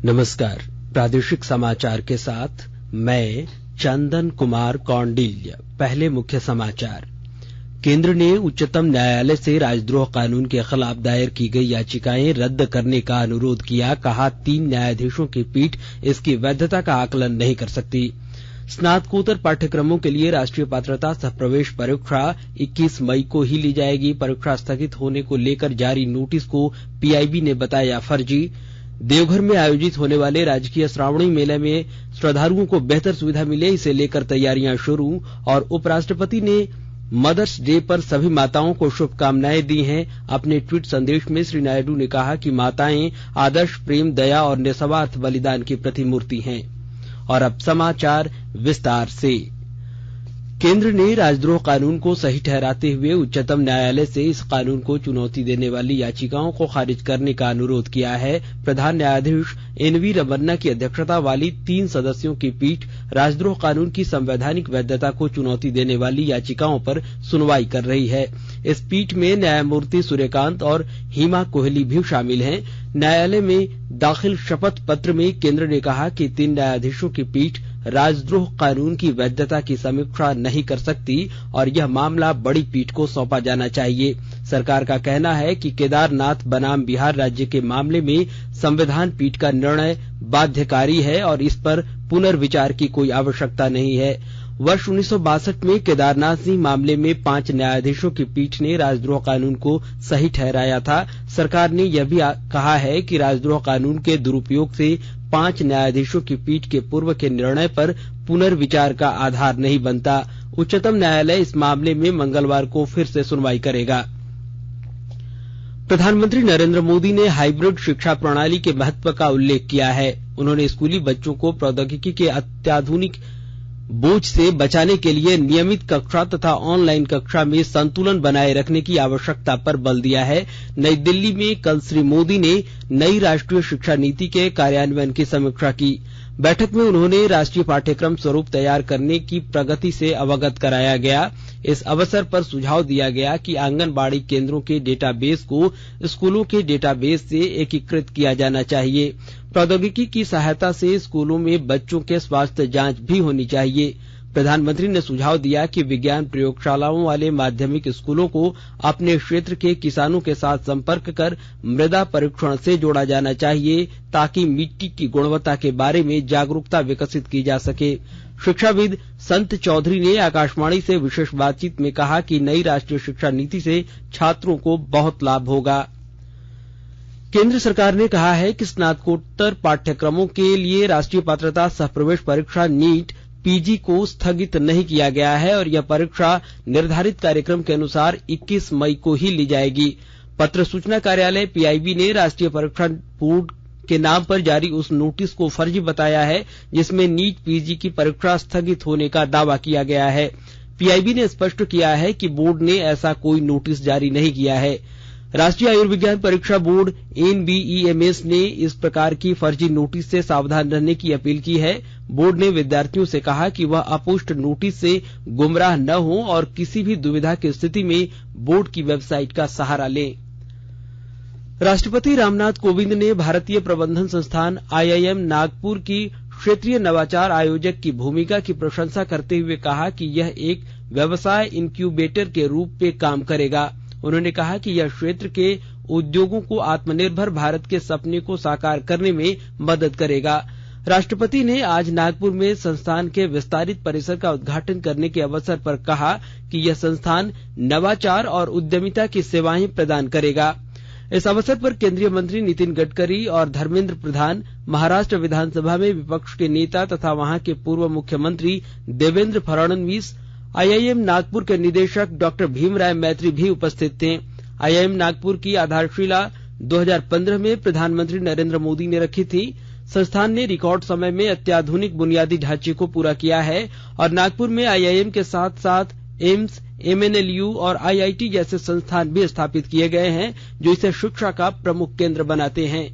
नमस्कार। प्रादेशिक समाचार के साथ मैं चंदन कुमार कौंडिल्य। पहले मुख्य समाचार। केंद्र ने उच्चतम न्यायालय से राजद्रोह कानून के खिलाफ दायर की गई याचिकाएं रद्द करने का अनुरोध किया। कहा 3 न्यायाधीशों की पीठ इसकी वैधता का आकलन नहीं कर सकती। स्नातकोत्तर पाठ्यक्रमों के लिए राष्ट्रीय पात्रता सह प्रवेश परीक्षा 21 मई को ही ली जाएगी। परीक्षा स्थगित होने को लेकर जारी नोटिस को पीआईबी ने बताया फर्जी। देवघर में आयोजित होने वाले राजकीय श्रावणी मेले में श्रद्धालुओं को बेहतर सुविधा मिले, इसे लेकर तैयारियां शुरू। और उपराष्ट्रपति ने मदर्स डे पर सभी माताओं को शुभकामनाएं दी हैं। अपने ट्वीट संदेश में श्री नायडू ने कहा कि माताएं आदर्श प्रेम, दया और निस्वार्थ बलिदान की प्रतिमूर्ति हैं। और अब समाचार विस्तार से। केंद्र ने राजद्रोह कानून को सही ठहराते हुए उच्चतम न्यायालय से इस कानून को चुनौती देने वाली याचिकाओं को खारिज करने का अनुरोध किया है। प्रधान न्यायाधीश एनवी रमन्ना की अध्यक्षता वाली 3 सदस्यों की पीठ राजद्रोह कानून की संवैधानिक वैधता को चुनौती देने वाली याचिकाओं पर सुनवाई कर रही है। इस पीठ में न्यायमूर्ति सूर्यकांत और हिमा कोहली भी शामिल हैं। न्यायालय में दाखिल शपथ पत्र में केंद्र ने कहा कि 3 न्यायाधीशों की पीठ राजद्रोह कानून की वैधता की समीक्षा नहीं कर सकती और यह मामला बड़ी पीठ को सौंपा जाना चाहिए। सरकार का कहना है कि केदारनाथ बनाम बिहार राज्य के मामले में संविधान पीठ का निर्णय बाध्यकारी है और इस पर पुनर्विचार की कोई आवश्यकता नहीं है। वर्ष 1962 में केदारनाथ सिंह मामले में 5 न्यायाधीशों की पीठ ने राजद्रोह कानून को सही ठहराया था। सरकार ने यह भी कहा है कि राजद्रोह कानून के दुरुपयोग से 5 न्यायाधीशों की पीठ के पूर्व के निर्णय पर पुनर्विचार का आधार नहीं बनता। उच्चतम न्यायालय इस मामले में मंगलवार को फिर से सुनवाई करेगा। प्रधानमंत्री नरेंद्र मोदी ने हाइब्रिड शिक्षा प्रणाली के महत्व का उल्लेख किया है। उन्होंने स्कूली बच्चों को प्रौद्योगिकी के अत्याधुनिक बोझ से बचाने के लिए नियमित कक्षा तथा ऑनलाइन कक्षा में संतुलन बनाए रखने की आवश्यकता पर बल दिया है। नई दिल्ली में कल श्री मोदी ने नई राष्ट्रीय शिक्षा नीति के कार्यान्वयन की समीक्षा की। बैठक में उन्होंने राष्ट्रीय पाठ्यक्रम स्वरूप तैयार करने की प्रगति से अवगत कराया गया। इस अवसर पर सुझाव दिया गया कि आंगनबाड़ी केंद्रों के डेटाबेस को स्कूलों के डेटाबेस से एकीकृत किया जाना चाहिए। प्रौद्योगिकी की सहायता से स्कूलों में बच्चों के स्वास्थ्य जांच भी होनी चाहिए। प्रधानमंत्री ने सुझाव दिया कि विज्ञान प्रयोगशालाओं वाले माध्यमिक स्कूलों को अपने क्षेत्र के किसानों के साथ संपर्क कर मृदा परीक्षण से जोड़ा जाना चाहिए ताकि मिट्टी की गुणवत्ता के बारे में जागरूकता विकसित की जा सके। शिक्षाविद संत चौधरी ने आकाशवाणी से विशेष बातचीत में कहा कि नई राष्ट्रीय शिक्षा नीति से छात्रों को बहुत लाभ होगा। केंद्र सरकार ने कहा है कि स्नातकोत्तर पाठ्यक्रमों के लिए राष्ट्रीय पात्रता सह प्रवेश परीक्षा नीट पीजी को स्थगित नहीं किया गया है और यह परीक्षा निर्धारित कार्यक्रम के अनुसार 21 मई को ही ली जाएगी। पत्र सूचना कार्यालय पीआईबी ने राष्ट्रीय परीक्षा बोर्ड के नाम पर जारी उस नोटिस को फर्जी बताया है जिसमें नीट पीजी की परीक्षा स्थगित होने का दावा किया गया है। पीआईबी ने स्पष्ट किया है कि बोर्ड ने ऐसा कोई नोटिस जारी नहीं किया है। राष्ट्रीय आयुर्विज्ञान परीक्षा बोर्ड एनबीईएमएस ने इस प्रकार की फर्जी नोटिस से सावधान रहने की अपील की है। बोर्ड ने विद्यार्थियों से कहा कि वह अपुष्ट नोटिस से गुमराह न हो और किसी भी दुविधा की स्थिति में बोर्ड की वेबसाइट का सहारा लें। राष्ट्रपति रामनाथ कोविंद ने भारतीय प्रबंधन संस्थान आईआईएम नागपुर की क्षेत्रीय नवाचार आयोजक की भूमिका की प्रशंसा करते हुए कहा कि यह एक व्यवसाय इनक्यूबेटर के रूप में काम करेगा। उन्होंने कहा कि यह क्षेत्र के उद्योगों को आत्मनिर्भर भारत के सपने को साकार करने में मदद करेगा। राष्ट्रपति ने आज नागपुर में संस्थान के विस्तारित परिसर का उद्घाटन करने के अवसर पर कहा कि यह संस्थान नवाचार और उद्यमिता की सेवाएं प्रदान करेगा। इस अवसर पर केंद्रीय मंत्री नितिन गडकरी और धर्मेंद्र प्रधान, महाराष्ट्र विधानसभा में विपक्ष के नेता तथा वहां के पूर्व मुख्यमंत्री देवेंद्र फडणवीस, आईआईएम नागपुर के निदेशक डॉक्टर भीमराय मैत्री भी उपस्थित थे। आईआईएम नागपुर की आधारशिला 2015 में प्रधानमंत्री नरेंद्र मोदी ने रखी थी। संस्थान ने रिकॉर्ड समय में अत्याधुनिक बुनियादी ढांचे को पूरा किया है और नागपुर में आईआईएम के साथ साथ एम्स, एमएनएलयू और आईआईटी जैसे संस्थान भी स्थापित किए गए हैं जो इसे शिक्षा का प्रमुख केंद्र बनाते हैं।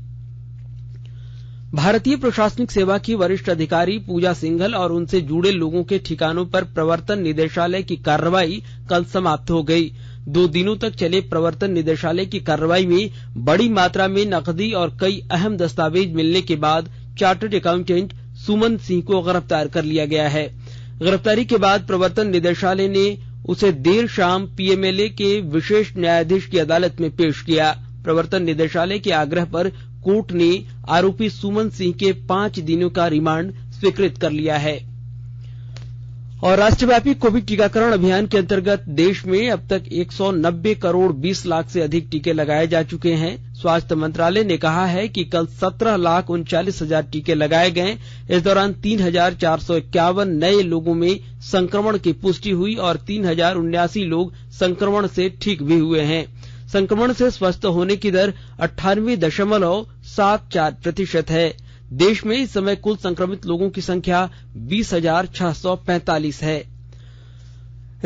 भारतीय प्रशासनिक सेवा की वरिष्ठ अधिकारी पूजा सिंघल और उनसे जुड़े लोगों के ठिकानों पर प्रवर्तन निदेशालय की कार्रवाई कल समाप्त हो गई। 2 दिनों तक चले प्रवर्तन निदेशालय की कार्रवाई में बड़ी मात्रा में नकदी और कई अहम दस्तावेज मिलने के बाद चार्टर्ड अकाउंटेंट सुमन सिंह को गिरफ्तार कर लिया गया है। गिरफ्तारी के बाद प्रवर्तन निदेशालय ने उसे देर शाम पीएमएलए के विशेष न्यायाधीश की अदालत में पेश किया। प्रवर्तन निदेशालय के आग्रह पर कोर्ट ने आरोपी सुमन सिंह के 5 दिनों का रिमांड स्वीकृत कर लिया है। और राष्ट्रव्यापी कोविड टीकाकरण अभियान के अंतर्गत देश में अब तक 190 करोड़ 20 लाख से अधिक टीके लगाए जा चुके हैं। स्वास्थ्य मंत्रालय ने कहा है कि कल 17,39,000 टीके लगाए गए। इस दौरान 3,451 नए लोगों में संक्रमण की पुष्टि हुई और 3,079 लोग संक्रमण से ठीक भी हुए हैं। संक्रमण से स्वस्थ होने की दर 98.74% है। देश में इस समय कुल संक्रमित लोगों की संख्या 20,645 है।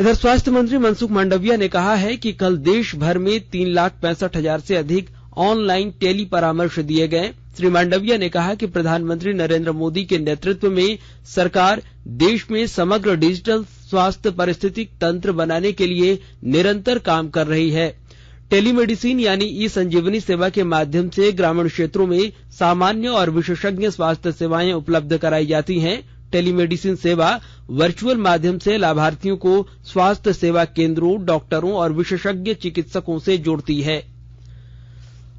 इधर स्वास्थ्य मंत्री मनसुख मांडविया ने कहा है कि कल देश भर में 3,65,000 से अधिक ऑनलाइन टेली परामर्श दिए गए। श्री मांडविया ने कहा कि प्रधानमंत्री नरेंद्र मोदी के नेतृत्व में सरकार देश में समग्र डिजिटल स्वास्थ्य पारिस्थितिक तंत्र बनाने के लिए निरंतर काम कर रही है। टेलीमेडिसिन यानी ई संजीवनी सेवा के माध्यम से ग्रामीण क्षेत्रों में सामान्य और विशेषज्ञ स्वास्थ्य सेवाएं उपलब्ध कराई जाती हैं। टेलीमेडिसिन सेवा वर्चुअल माध्यम से लाभार्थियों को स्वास्थ्य सेवा केंद्रों, डॉक्टरों और विशेषज्ञ चिकित्सकों से जोड़ती है।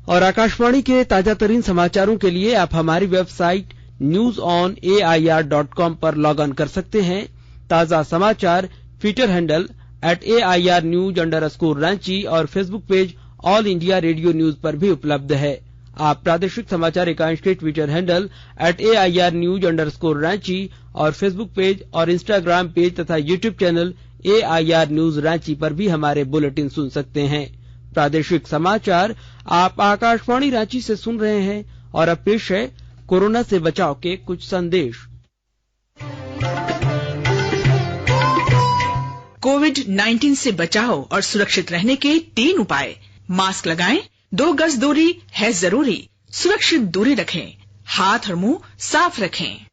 और आकाशवाणी के ताजा तरीन समाचारों के लिए आप हमारी वेबसाइट newsonair.com पर लॉग ऑन कर सकते हैं। ताजा समाचार ट्विटर हैंडल @AIRnews_रांची और Facebook page all India radio news पर भी उपलब्ध है। आप प्रादेशिक समाचार एकांश के ट्विटर हैंडल @AIRnews_रांची और फेसबुक पेज और इंस्टाग्राम पेज तथा YouTube channel AIR news Ranchi पर भी हमारे बुलेटिन सुन सकते हैं। प्रादेशिक समाचार आप आकाशवाणी रांची से सुन रहे हैं और अब पेश है कोरोना से बचाव के कुछ संदेश। कोविड-19 से बचाव और सुरक्षित रहने के 3 उपाय। मास्क लगाएं, 2 गज दूरी है जरूरी, सुरक्षित दूरी रखें, हाथ और मुंह साफ रखें।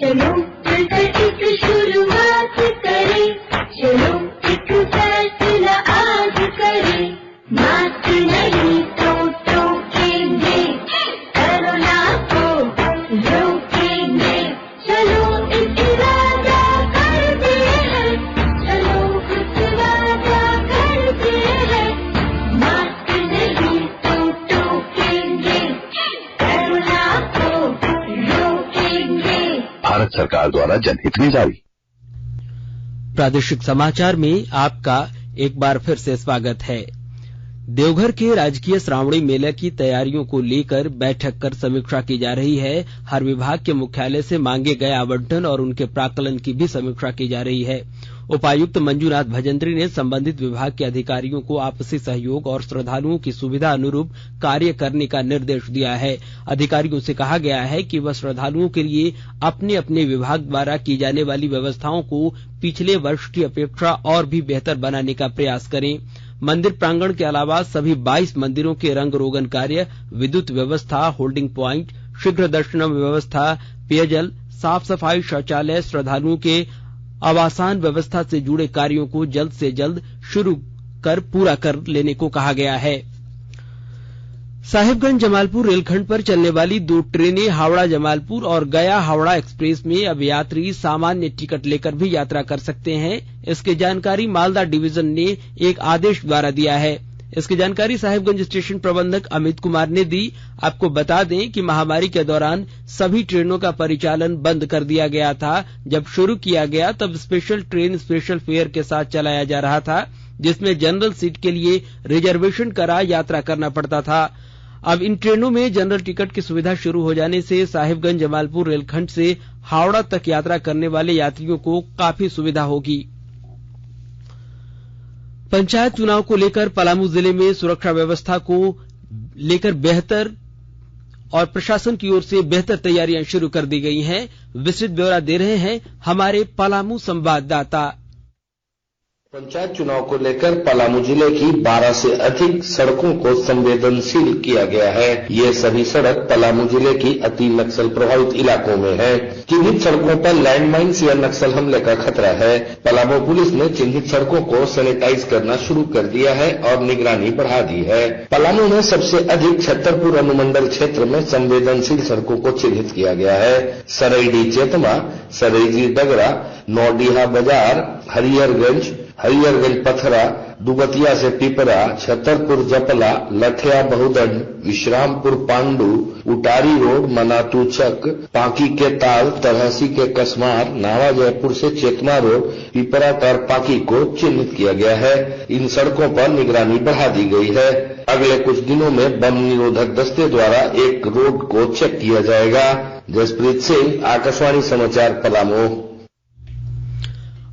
चलो मिलकर एक शुरुआत करें, चलो एक फैसला आज करें, मास्क नहीं तो टोकेंगे, कोरोना को रोकेंगे, चलो एक वादा करते हैं, चलो कुछ वादा करते हैं, मास्क नहीं तो टोकेंगे, कोरोना को रोकेंगे। भारत सरकार द्वारा जनहित में जारी। प्रादेशिक समाचार में आपका एक बार फिर से स्वागत है। देवघर के राजकीय श्रावणी मेले की तैयारियों को लेकर बैठक कर समीक्षा की जा रही है। हर विभाग के मुख्यालय से मांगे गए आवंटन और उनके प्राक्कलन की भी समीक्षा की जा रही है। उपायुक्त मंजूनाथ भजंत्री ने संबंधित विभाग के अधिकारियों को आपसी सहयोग और श्रद्धालुओं की सुविधा अनुरूप कार्य करने का निर्देश दिया है। अधिकारियों से कहा गया है कि वह श्रद्धालुओं के लिए अपने अपने विभाग द्वारा की जाने वाली व्यवस्थाओं को पिछले वर्ष की अपेक्षा और भी बेहतर बनाने का प्रयास करें। मंदिर प्रांगण के अलावा सभी 22 मंदिरों के रंग रोगन कार्य, विद्युत व्यवस्था, होल्डिंग प्वाइंट, शीघ्र दर्शन व्यवस्था, पेयजल, साफ सफाई, शौचालय, श्रद्धालुओं के आवासान व्यवस्था से जुड़े कार्यों को जल्द से जल्द शुरू कर पूरा कर लेने को कहा गया है। साहिबगंज जमालपुर रेलखंड पर चलने वाली 2 ट्रेनें हावड़ा जमालपुर और गया हावड़ा एक्सप्रेस में अब यात्री सामान्य टिकट लेकर भी यात्रा कर सकते हैं। इसकी जानकारी मालदा डिवीजन ने एक आदेश द्वारा दिया है। इसकी जानकारी साहिबगंज स्टेशन प्रबंधक अमित कुमार ने दी। आपको बता दें कि महामारी के दौरान सभी ट्रेनों का परिचालन बंद कर दिया गया था। जब शुरू किया गया तब स्पेशल ट्रेन स्पेशल फेयर के साथ चलाया जा रहा था, जिसमें जनरल सीट के लिए रिजर्वेशन करा यात्रा करना पड़ता था। अब इन ट्रेनों में जनरल टिकट की सुविधा शुरू हो जाने से साहिबगंज जमालपुर रेलखंड से हावड़ा तक यात्रा करने वाले यात्रियों को काफी सुविधा होगी। पंचायत चुनाव को लेकर पलामू जिले में सुरक्षा व्यवस्था को लेकर बेहतर और प्रशासन की ओर से बेहतर तैयारियां शुरू कर दी गई हैं। विस्तृत ब्यौरा दे रहे हैं हमारे पलामू संवाददाता। पंचायत चुनाव को लेकर पलामू जिले की 12 से अधिक सड़कों को संवेदनशील किया गया है। ये सभी सड़क पलामू जिले की अति नक्सल प्रभावित इलाकों में है। चिन्हित सड़कों पर लैंडमाइंस या नक्सल हमले का खतरा है। पलामू पुलिस ने चिन्हित सड़कों को सैनिटाइज करना शुरू कर दिया है और निगरानी बढ़ा दी है। पलामू में सबसे अधिक छतरपुर अनुमंडल क्षेत्र में संवेदनशील सड़कों को चिन्हित किया गया है। सरईडी चेतमा, सरईडी डगरा, नौडीहा बाजार, हरिहरगंज पथरा, दुबतिया से पिपरा, छतरपुर जपला, लठिया बहुदंड, विश्रामपुर पांडु, उटारी रोड, मनातू चक, पांकी के ताल, तरहसी के कसमार, नावा जयपुर से चेतमा रोड, पिपरा पांकी को चिन्हित किया गया है। इन सड़कों पर निगरानी बढ़ा दी गई है। अगले कुछ दिनों में बम निरोधक दस्ते द्वारा एक रोड को चेक किया जाएगा। जसप्रीत सिंह, आकाशवाणी समाचार, पलामू।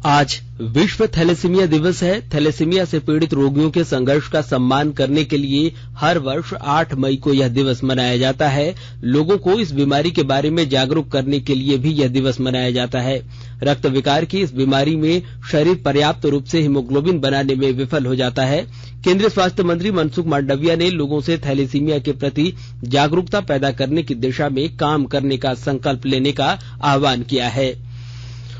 आज विश्व थैलेसीमिया दिवस है। थैलेसीमिया से पीड़ित रोगियों के संघर्ष का सम्मान करने के लिए हर वर्ष 8 मई को यह दिवस मनाया जाता है। लोगों को इस बीमारी के बारे में जागरूक करने के लिए भी यह दिवस मनाया जाता है। रक्त विकार की इस बीमारी में शरीर पर्याप्त रूप से हीमोग्लोबिन बनाने में विफल हो जाता है। केंद्रीय स्वास्थ्य मंत्री मनसुख मांडविया ने लोगों से थैलेसीमिया के प्रति जागरूकता पैदा करने की दिशा में काम करने का संकल्प लेने का आह्वान किया है।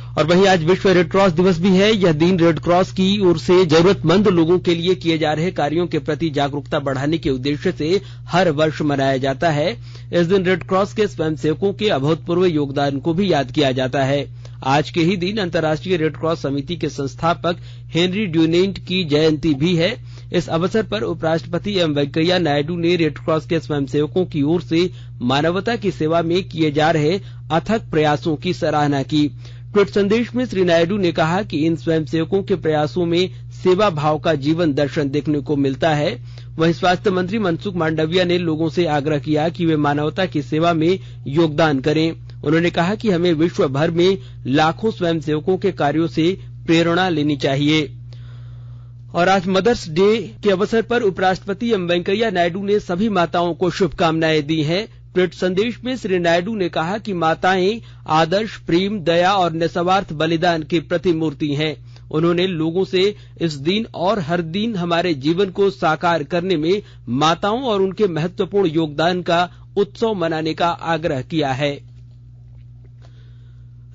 और वहीं आज विश्व रेड क्रॉस दिवस भी है। यह दिन रेड क्रॉस की ओर से जरूरतमंद लोगों के लिए किए जा रहे कार्यों के प्रति जागरूकता बढ़ाने के उद्देश्य से हर वर्ष मनाया जाता है। इस दिन रेड क्रॉस के स्वयंसेवकों के अभूतपूर्व योगदान को भी याद किया जाता है। आज के ही दिन अंतर्राष्ट्रीय रेड क्रॉस समिति के संस्थापक हेनरी ड्यूनेंट की जयंती भी है। इस अवसर पर उपराष्ट्रपति एम वेंकैया नायडू ने रेड क्रॉस के स्वयंसेवकों की ओर से मानवता की सेवा में किए जा रहे अथक प्रयासों की सराहना की। ट्वीट संदेश में श्री नायडू ने कहा कि इन स्वयंसेवकों के प्रयासों में सेवा भाव का जीवन दर्शन देखने को मिलता है। वहीं स्वास्थ्य मंत्री मनसुख मांडविया ने लोगों से आग्रह किया कि वे मानवता की सेवा में योगदान करें। उन्होंने कहा कि हमें विश्व भर में लाखों स्वयंसेवकों के कार्यों से प्रेरणा लेनी चाहिए। और आज मदर्स डे के अवसर पर उपराष्ट्रपति एम वेंकैया नायडू ने सभी माताओं को शुभकामनाएं दी हैं। ट्वीट संदेश में श्री नायडू ने कहा कि माताएं आदर्श, प्रेम, दया और निस्वार्थ बलिदान की प्रतिमूर्ति हैं। उन्होंने लोगों से इस दिन और हर दिन हमारे जीवन को साकार करने में माताओं और उनके महत्वपूर्ण योगदान का उत्सव मनाने का आग्रह किया है।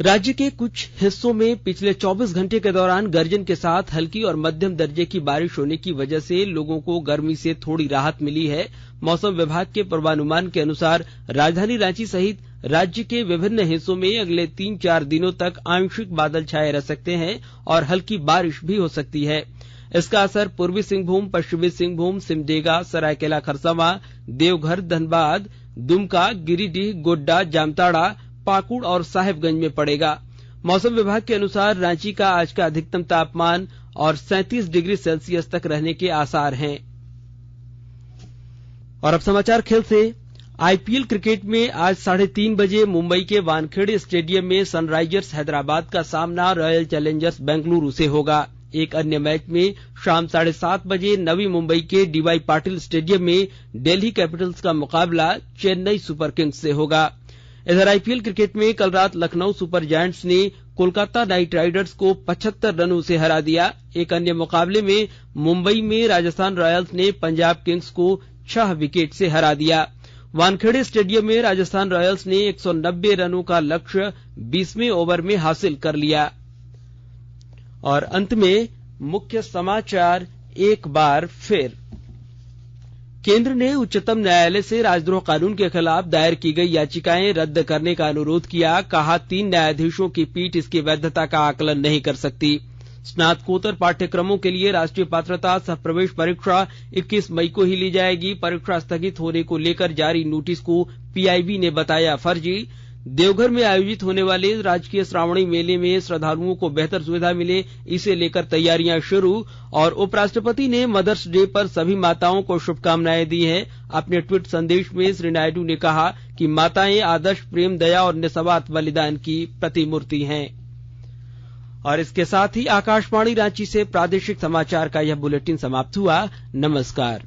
राज्य के कुछ हिस्सों में पिछले 24 घंटे के दौरान गर्जन के साथ हल्की और मध्यम दर्जे की बारिश होने की वजह से लोगों को गर्मी से थोड़ी राहत मिली है। मौसम विभाग के पूर्वानुमान के अनुसार राजधानी रांची सहित राज्य के विभिन्न हिस्सों में अगले 3-4 दिनों तक आंशिक बादल छाए रह सकते हैं और हल्की बारिश भी हो सकती है। इसका असर पूर्वी सिंहभूम, पश्चिमी सिंहभूम, सिमडेगा, सरायकेला खरसावां, देवघर, धनबाद, दुमका, गिरिडीह, गोड्डा, जामताड़ा, पाकुड़ और साहेबगंज में पड़ेगा। मौसम विभाग के अनुसार रांची का आज का अधिकतम तापमान और 37 डिग्री सेल्सियस तक रहने के आसार हैं। और अब समाचार खेल से। आईपीएल क्रिकेट में आज 3:30 बजे मुंबई के वानखेड़े स्टेडियम में सनराइजर्स हैदराबाद का सामना रॉयल चैलेंजर्स बेंगलुरु से होगा। एक अन्य मैच में शाम 7:30 बजे नवी मुंबई के डीवाई पाटिल स्टेडियम में दिल्ली कैपिटल्स का मुकाबला चेन्नई सुपर किंग्स से होगा। इधर आईपीएल क्रिकेट में कल रात लखनऊ सुपर जायंट्स ने कोलकाता नाइट राइडर्स को 75 रनों से हरा दिया। एक अन्य मुकाबले में मुंबई में राजस्थान रॉयल्स ने पंजाब किंग्स को 6 विकेट से हरा दिया। वानखेड़े स्टेडियम में राजस्थान रॉयल्स ने 190 रनों का लक्ष्य 20वें ओवर में हासिल कर लिया। और अंत में मुख्य समाचार एक बार फिर। केंद्र ने उच्चतम न्यायालय से राजद्रोह कानून के खिलाफ दायर की गई याचिकाएं रद्द करने का अनुरोध किया। कहा 3 न्यायाधीशों की पीठ इसकी वैधता का आकलन नहीं कर सकती। स्नातकोत्तर पाठ्यक्रमों के लिए राष्ट्रीय पात्रता सह प्रवेश परीक्षा 21 मई को ही ली जाएगी। परीक्षा स्थगित होने को लेकर जारी नोटिस को पीआईबी ने बताया फर्जी। देवघर में आयोजित होने वाले राजकीय श्रावणी मेले में श्रद्धालुओं को बेहतर सुविधा मिले, इसे लेकर तैयारियां शुरू। और उपराष्ट्रपति ने मदर्स डे पर सभी माताओं को शुभकामनाएं दी हैं। अपने ट्वीट संदेश में श्री नायडू ने कहा कि माताएं आदर्श, प्रेम, दया और निस्वार्थ बलिदान की प्रतिमूर्ति हैं। और इसके साथ ही आकाशवाणी रांची से प्रादेशिक समाचार का यह बुलेटिन समाप्त हुआ। नमस्कार।